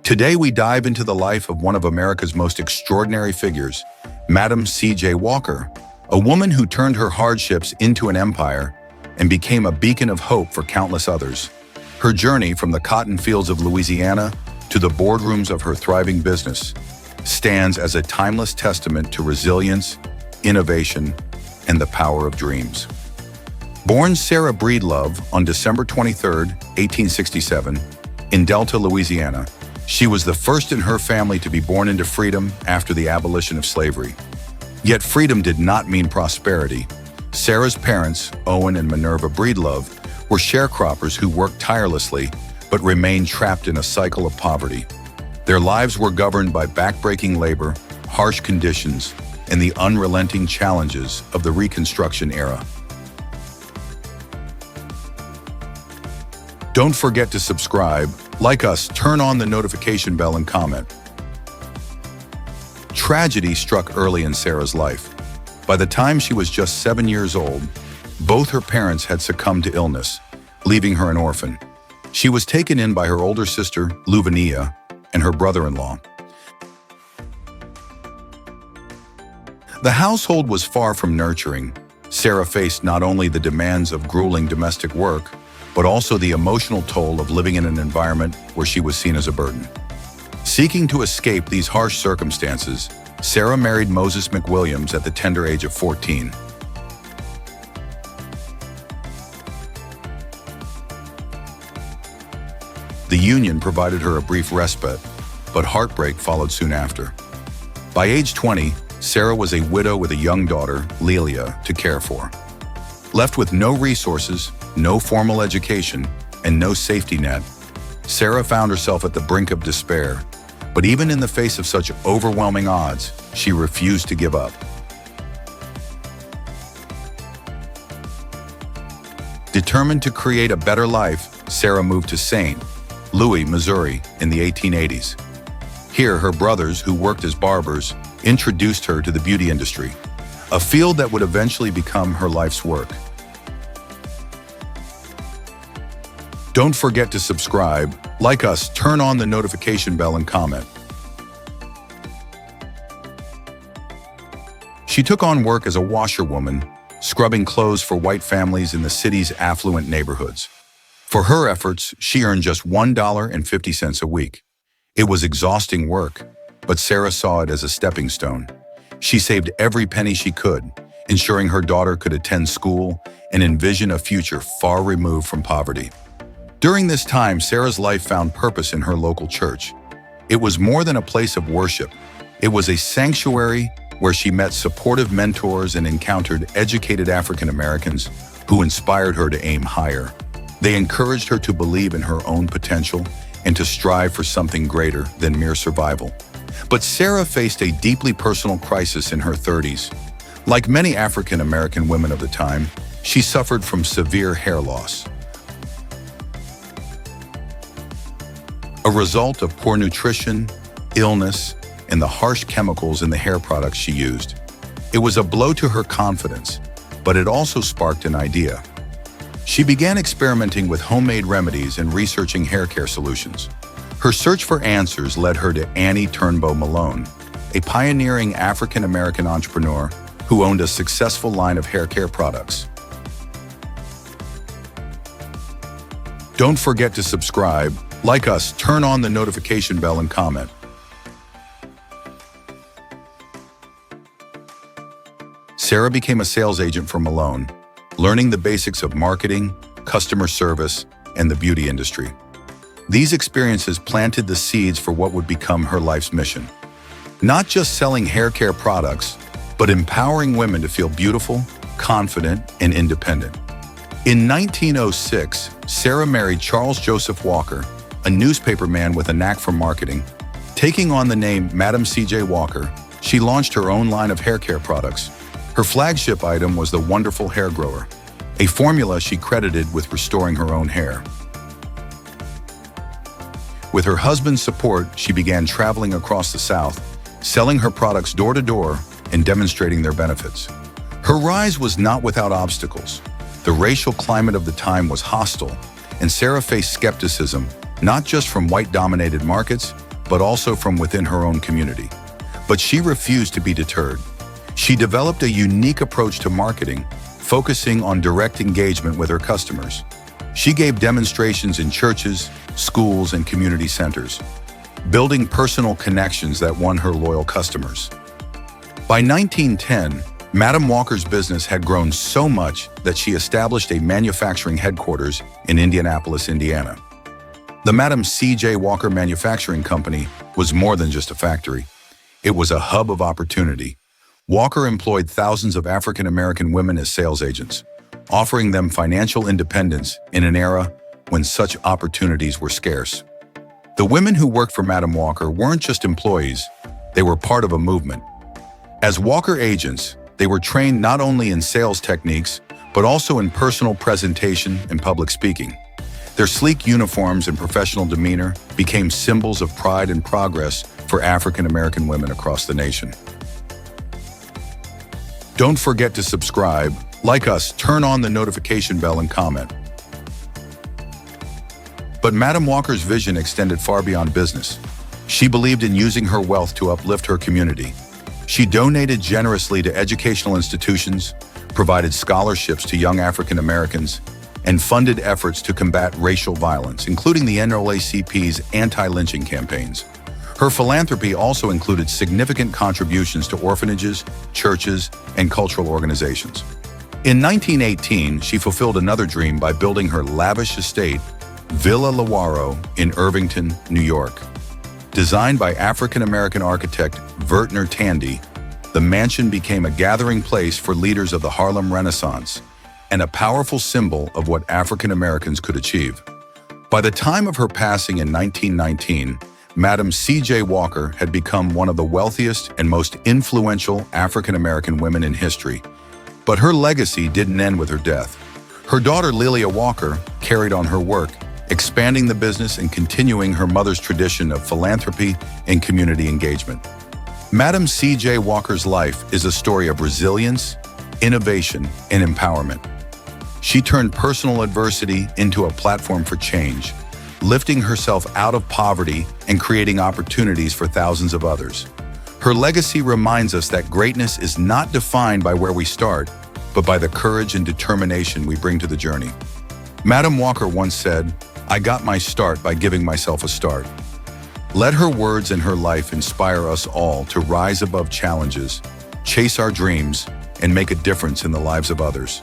Today we dive into the life of one of America's most extraordinary figures, Madam C.J. Walker, a woman who turned her hardships into an empire and became a beacon of hope for countless others. Her journey from the cotton fields of Louisiana to the boardrooms of her thriving business stands as a timeless testament to resilience, innovation, and the power of dreams. Born Sarah Breedlove on December 23, 1867, in Delta, Louisiana, she was the first in her family to be born into freedom after the abolition of slavery. Yet freedom did not mean prosperity. Sarah's parents, Owen and Minerva Breedlove, were sharecroppers who worked tirelessly but remained trapped in a cycle of poverty. Their lives were governed by backbreaking labor, harsh conditions, and the unrelenting challenges of the Reconstruction era. Don't forget to subscribe, like us, turn on the notification bell, and comment. Tragedy struck early in Sarah's life. By the time she was just 7 years old, both her parents had succumbed to illness, leaving her an orphan. She was taken in by her older sister, Lavinia, and her brother-in-law. The household was far from nurturing. Sarah faced not only the demands of grueling domestic work, but also the emotional toll of living in an environment where she was seen as a burden. Seeking to escape these harsh circumstances, Sarah married Moses McWilliams at the tender age of 14. The union provided her a brief respite, but heartbreak followed soon after. By age 20, Sarah was a widow with a young daughter, Lelia, to care for. Left with no resources, no formal education, and no safety net, Sarah found herself at the brink of despair. But even in the face of such overwhelming odds, she refused to give up. Determined to create a better life, Sarah moved to St. Louis, Missouri, in the 1880s. Here, her brothers, who worked as barbers, introduced her to the beauty industry, a field that would eventually become her life's work. Don't forget to subscribe, like us, turn on the notification bell, and comment. She took on work as a washerwoman, scrubbing clothes for white families in the city's affluent neighborhoods. For her efforts, she earned just $1.50 a week. It was exhausting work, but Sarah saw it as a stepping stone. She saved every penny she could, ensuring her daughter could attend school and envision a future far removed from poverty. During this time, Sarah's life found purpose in her local church. It was more than a place of worship. It was a sanctuary where she met supportive mentors and encountered educated African Americans who inspired her to aim higher. They encouraged her to believe in her own potential and to strive for something greater than mere survival. But Sarah faced a deeply personal crisis in her 30s. Like many African American women of the time, she suffered from severe hair loss, a result of poor nutrition, illness, and the harsh chemicals in the hair products she used. It was a blow to her confidence, but it also sparked an idea. She began experimenting with homemade remedies and researching hair care solutions. Her search for answers led her to Annie Turnbow Malone, a pioneering African-American entrepreneur who owned a successful line of hair care products. Don't forget to subscribe, like us, turn on the notification bell, and comment. Sarah became a sales agent for Malone, learning the basics of marketing, customer service, and the beauty industry. These experiences planted the seeds for what would become her life's mission. Not just selling hair care products, but empowering women to feel beautiful, confident, and independent. In 1906, Sarah married Charles Joseph Walker, a newspaperman with a knack for marketing. Taking on the name Madam C.J. Walker, she launched her own line of hair care products. Her flagship item was the Wonderful Hair Grower, a formula she credited with restoring her own hair. With her husband's support, she began traveling across the South, selling her products door to door and demonstrating their benefits. Her rise was not without obstacles. The racial climate of the time was hostile, and Sarah faced skepticism, not just from white-dominated markets, but also from within her own community. But she refused to be deterred. She developed a unique approach to marketing, focusing on direct engagement with her customers. She gave demonstrations in churches, schools, and community centers, building personal connections that won her loyal customers. By 1910, Madam Walker's business had grown so much that she established a manufacturing headquarters in Indianapolis, Indiana. The Madam C.J. Walker Manufacturing Company was more than just a factory. It was a hub of opportunity. Walker employed thousands of African-American women as sales agents, offering them financial independence in an era when such opportunities were scarce. The women who worked for Madam Walker weren't just employees, they were part of a movement. As Walker agents, they were trained not only in sales techniques, but also in personal presentation and public speaking. Their sleek uniforms and professional demeanor became symbols of pride and progress for African-American women across the nation. Don't forget to subscribe, like us, turn on the notification bell, and comment. But Madam Walker's vision extended far beyond business. She believed in using her wealth to uplift her community. She donated generously to educational institutions, provided scholarships to young African Americans, and funded efforts to combat racial violence, including the NAACP's anti-lynching campaigns. Her philanthropy also included significant contributions to orphanages, churches, and cultural organizations. In 1918, she fulfilled another dream by building her lavish estate, Villa Lawaro, in Irvington, New York. Designed by African-American architect Vertner Tandy, the mansion became a gathering place for leaders of the Harlem Renaissance and a powerful symbol of what African Americans could achieve. By the time of her passing in 1919, Madam C.J. Walker had become one of the wealthiest and most influential African American women in history. But her legacy didn't end with her death. Her daughter Lilia Walker carried on her work, expanding the business and continuing her mother's tradition of philanthropy and community engagement. Madam C.J. Walker's life is a story of resilience, innovation, and empowerment. She turned personal adversity into a platform for change, lifting herself out of poverty and creating opportunities for thousands of others. Her legacy reminds us that greatness is not defined by where we start, but by the courage and determination we bring to the journey. Madam Walker once said, "I got my start by giving myself a start." Let her words and her life inspire us all to rise above challenges, chase our dreams, and make a difference in the lives of others.